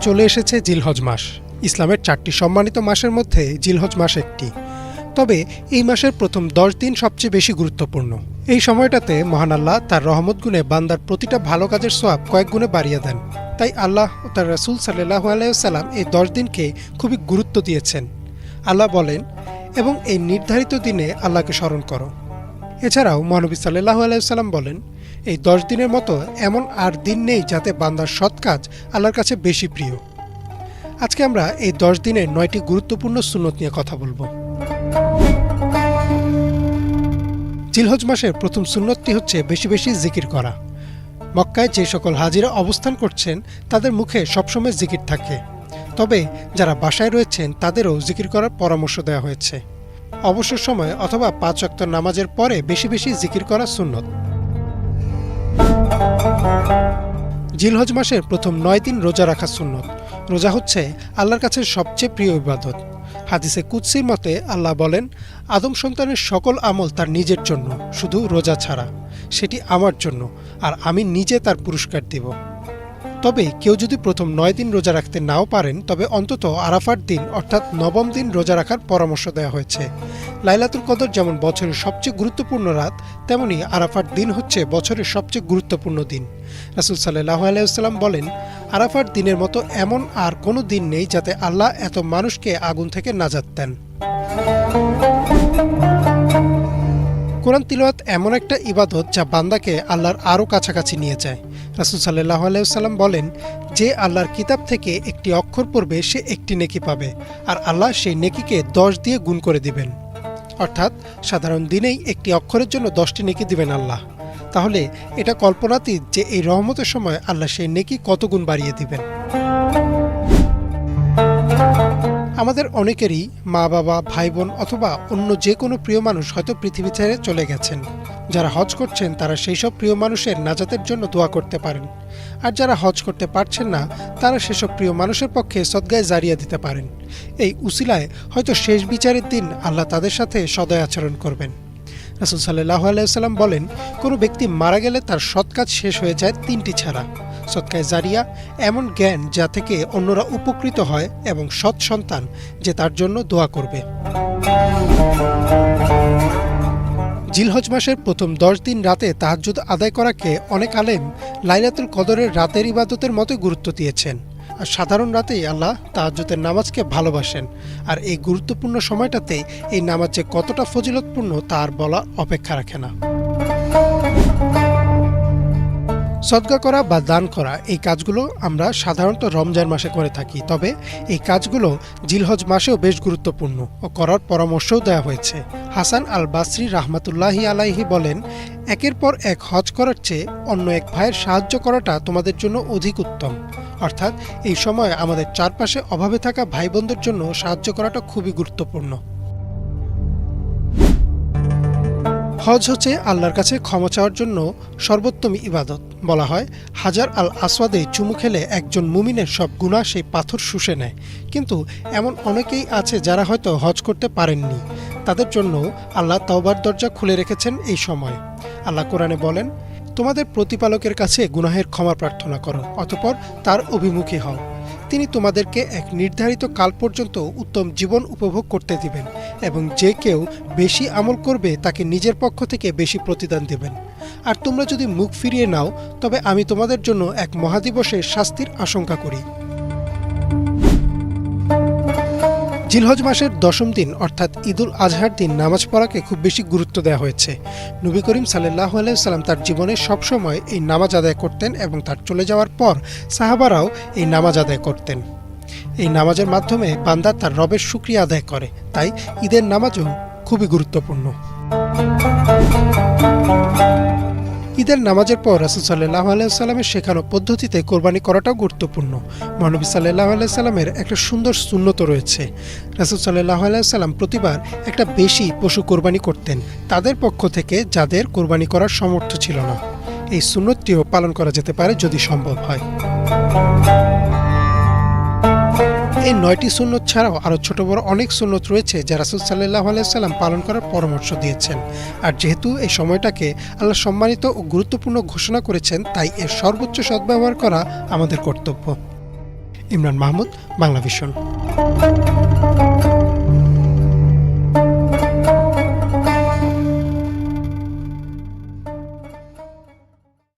চলে এসেছে জিলহজ মাস। ইসলামের 4টি সম্মানিত মাসের মধ্যে জিলহজ মাস একটি। তবে এই মাসের প্রথম 10 দিন সবচেয়ে বেশি গুরুত্বপূর্ণ। এই সময়টাতে মহান আল্লাহ তার রহমত গুণে বান্দার প্রতিটা ভালো কাজের সওয়াব কয়েক গুণে বাড়িয়ে দেন। তাই আল্লাহ ও তার রাসূল সাল্লাল্লাহু আলাইহি ওয়াসাল্লাম এই 10 দিনকে খুবই গুরুত্ব দিয়েছেন। আল্লাহ বলেন, এবং এই নির্ধারিত দিনে আল্লাহকে স্মরণ করো। এছাড়াও মহানবী সাল্লাল্লাহু আলাইহি ওয়াসাল্লাম বলেন, এই 10 দিনের মতো এমন আর দিন নেই যাতে বান্দার সৎ কাজ আল্লাহর কাছে বেশি প্রিয়। আজকে আমরা এই 10 দিনের 9টি গুরুত্বপূর্ণ সুন্নত নিয়ে কথা বলবো। জিলহজ মাসের প্রথম সুন্নতটি হচ্ছে বেশি বেশি জিকির করা। মক্কায় যে সকল হাজিরা অবস্থান করছেন তাদের মুখে সবসময় জিকির থাকে, তবে যারা বাসায় রয়েছেন তাদেরও জিকির করার পরামর্শ দেওয়া হয়েছে। অবসর সময় অথবা 5 ওয়াক্ত নামাজের পরে বেশি বেশি জিকির করা সুন্নত। জিলহজ মাসের প্রথম 9 দিন রোজা রাখা সুন্নত। রোজা হচ্ছে আল্লাহর কাছে সবচেয়ে প্রিয় ইবাদত। হাদিসে কুদসির মতে আল্লাহ বলেন, আদম সন্তানের সকল আমল তার নিজের জন্য, শুধু রোজা ছাড়া, সেটি আমার জন্য, আর আমি নিজে তার পুরস্কার দেব। তবে কেউ যদি প্রথম 9 দিন রোজা রাখতে নাও পারেন, তবে অন্তত আরাফার দিন অর্থাৎ 9ম দিন রোজা রাখার পরামর্শ দেওয়া হয়েছে। লাইলাতুল কদর যেমন বছরের সবচেয়ে গুরুত্বপূর্ণ রাত, তেমনি আরাফার দিন হচ্ছে বছরের সবচেয়ে গুরুত্বপূর্ণ দিন। রাসূল সাল্লাল্লাহু আলাইহি ওয়াসাল্লাম বলেন, আরাফার দিনের মতো এমন আর কোনো দিন নেই যাতে আল্লাহ এত মানুষকে আগুন থেকে নাজাত দেন। কোরআন তিলাওয়াত এমন একটা ইবাদত যা বান্দাকে আল্লাহর আরও কাছাকাছি নিয়ে যায়। রাসূল সাল্লাল্লাহু আলাইহি ওয়াসাল্লাম বলেন, যে আল্লাহর কিতাব থেকে একটি অক্ষর পড়বে সে একটি নেকি পাবে, আর আল্লাহ সেই নেকিকে 10 দিয়ে গুণ করে দিবেন। অর্থাৎ সাধারণ দিনেই একটি অক্ষরের জন্য 10টি নেকি দিবেন আল্লাহ। তাহলে এটা কল্পনাতীত যে এই রহমতের সময় আল্লাহ সেই নেকি কত গুণ বাড়িয়ে দিবেন। আমাদের অনেকেরই মা বাবা, ভাই বোন অথবা অন্য যে কোনো প্রিয় মানুষ হয়তো পৃথিবী ছেড়ে চলে গেছেন। যারা হজ করছেন তারা সেই সব প্রিয় মানুষের নাজাতের জন্য দোয়া করতে পারেন, আর যারা হজ করতে পারছেন না তারা সেসব প্রিয় মানুষের পক্ষে সদগায়ে জারিয়া দিতে পারেন। এই উসিলায় হয়তো শেষ বিচারের দিন আল্লাহ তাদের সাথে সদয় আচরণ করবেন। রাসূল সাল্লাল্লাহু আলাইহি ওয়াসাল্লাম বলেন, কোনো ব্যক্তি মারা গেলে তার সৎ কাজ শেষ হয়ে যায় 3টি ছাড়া। সদকায়ে জারিয়া এমন জ্ঞান যা থেকে অন্যরা উপকৃত হয়, এবং সৎ সন্তান যে তার জন্য দোয়া করবে। জিলহজ মাসের প্রথম 10 দিন রাতে তাহাজ্জুদ আদায় করাকে অনেক আলেম লাইলাতুল কদরের রাতের ইবাদতের মতো গুরুত্ব দিয়েছেন। আর সাধারণ রাতেই আল্লাহ তাহাজ্জুদের নামাজকে ভালোবাসেন, আর এই গুরুত্বপূর্ণ সময়টাতে এই নামাজ যে কতটা ফজিলতপূর্ণ তা আর বলা অপেক্ষা রাখে না। সদকা করা বা দান করা এই কাজগুলো আমরা সাধারণত রমজান মাসে করে থাকি, তবে এই কাজগুলো জিলহজ মাসেও বেশ গুরুত্বপূর্ণ ও করার পরামর্শও দেওয়া হয়েছে। হাসান আল বাসরি রাহমাতুল্লাহি আলাইহি বলেন, একের পর এক হজ করার চেয়ে অন্য এক ভাইয়ের সাহায্য করাটা তোমাদের জন্য অধিক উত্তম। অর্থাৎ এই সময় আমাদের চারপাশে অভাবে থাকা ভাই বোনদের জন্য সাহায্য করাটা খুবই গুরুত্বপূর্ণ। হজ হচ্ছে আল্লাহর কাছে ক্ষমা চাওয়ার জন্য সর্বোত্তম ইবাদত। বলা হয়, হাজার আল আসওয়াদে চুমু খেলে একজন মুমিনের সব গুনাহ সেই পাথর শুষে নেয়। কিন্তু এমন অনেকেই আছে যারা হয়তো হজ করতে পারেননি, তাদের জন্য আল্লাহ তওবার দরজা খুলে রেখেছেন এই সময়। আল্লাহ কোরআনে বলেন, তোমাদের প্রতিপালকের কাছে গুনাহের ক্ষমা প্রার্থনা করো, অতঃপর তার অভিমুখী হও। তিনি তোমাদেরকে এক নির্ধারিত কাল পর্যন্ত উত্তম জীবন উপভোগ করতে দিবেন, এবং যে কেউ বেশি আমল করবে তাকে নিজের পক্ষ থেকে বেশি প্রতিদান দেবেন। আর তোমরা যদি মুখ ফিরিয়ে নাও তবে আমি তোমাদের জন্য এক মহাদিবসের শাস্তির আশঙ্কা করি। জিলহজ মাসের 10ম দিন অর্থাৎ ঈদুল আজহার দিন নামাজ পড়াকে খুব বেশি গুরুত্ব দেওয়া হয়েছে। নবী করিম সাল্লাল্লাহু আলাইহি ওয়াসাল্লাম তার জীবনে সবসময় এই নামাজ আদায় করতেন, এবং তার চলে যাওয়ার পর সাহাবারাও এই নামাজ আদায় করতেন। এই নামাজের মাধ্যমে বান্দা তার রবের শুকরিয়া আদায় করে, তাই ঈদের নামাজও খুবই গুরুত্বপূর্ণ। ঈদের নামাজের পর রাসূল সাল্লাল্লাহু আলাইহি ওয়াসাল্লামের শেখানো পদ্ধতিতে কোরবানি করাটাও গুরুত্বপূর্ণ। মহানবী সাল্লাল্লাহু আলাইহি ওয়াসাল্লামের একটা সুন্দর সুন্নত রয়েছে। রাসূল সাল্লাল্লাহু আলাইহি ওয়াসাল্লাম প্রতিবার একটা বেশি পশু কোরবানি করতেন তাদের পক্ষ থেকে যাদের কোরবানি করার সামর্থ্য ছিল না। এই সুন্নতটিও পালন করা যেতে পারে যদি সম্ভব হয়। এই 9টি সুন্নত ছাড়াও আরও ছোট বড় অনেক সুন্নত রয়েছে যা রাসূল সাল্লাল্লাহু আলাইহি ওয়াসাল্লাম পালন করার পরামর্শ দিয়েছেন। আর যেহেতু এই সময়টাকে আল্লাহ সম্মানিত ও গুরুত্বপূর্ণ ঘোষণা করেছেন, তাই এর সর্বোচ্চ সদ্ব্যবহার করা আমাদের কর্তব্য। ইমরান মাহমুদ, বাংলা ভিশন।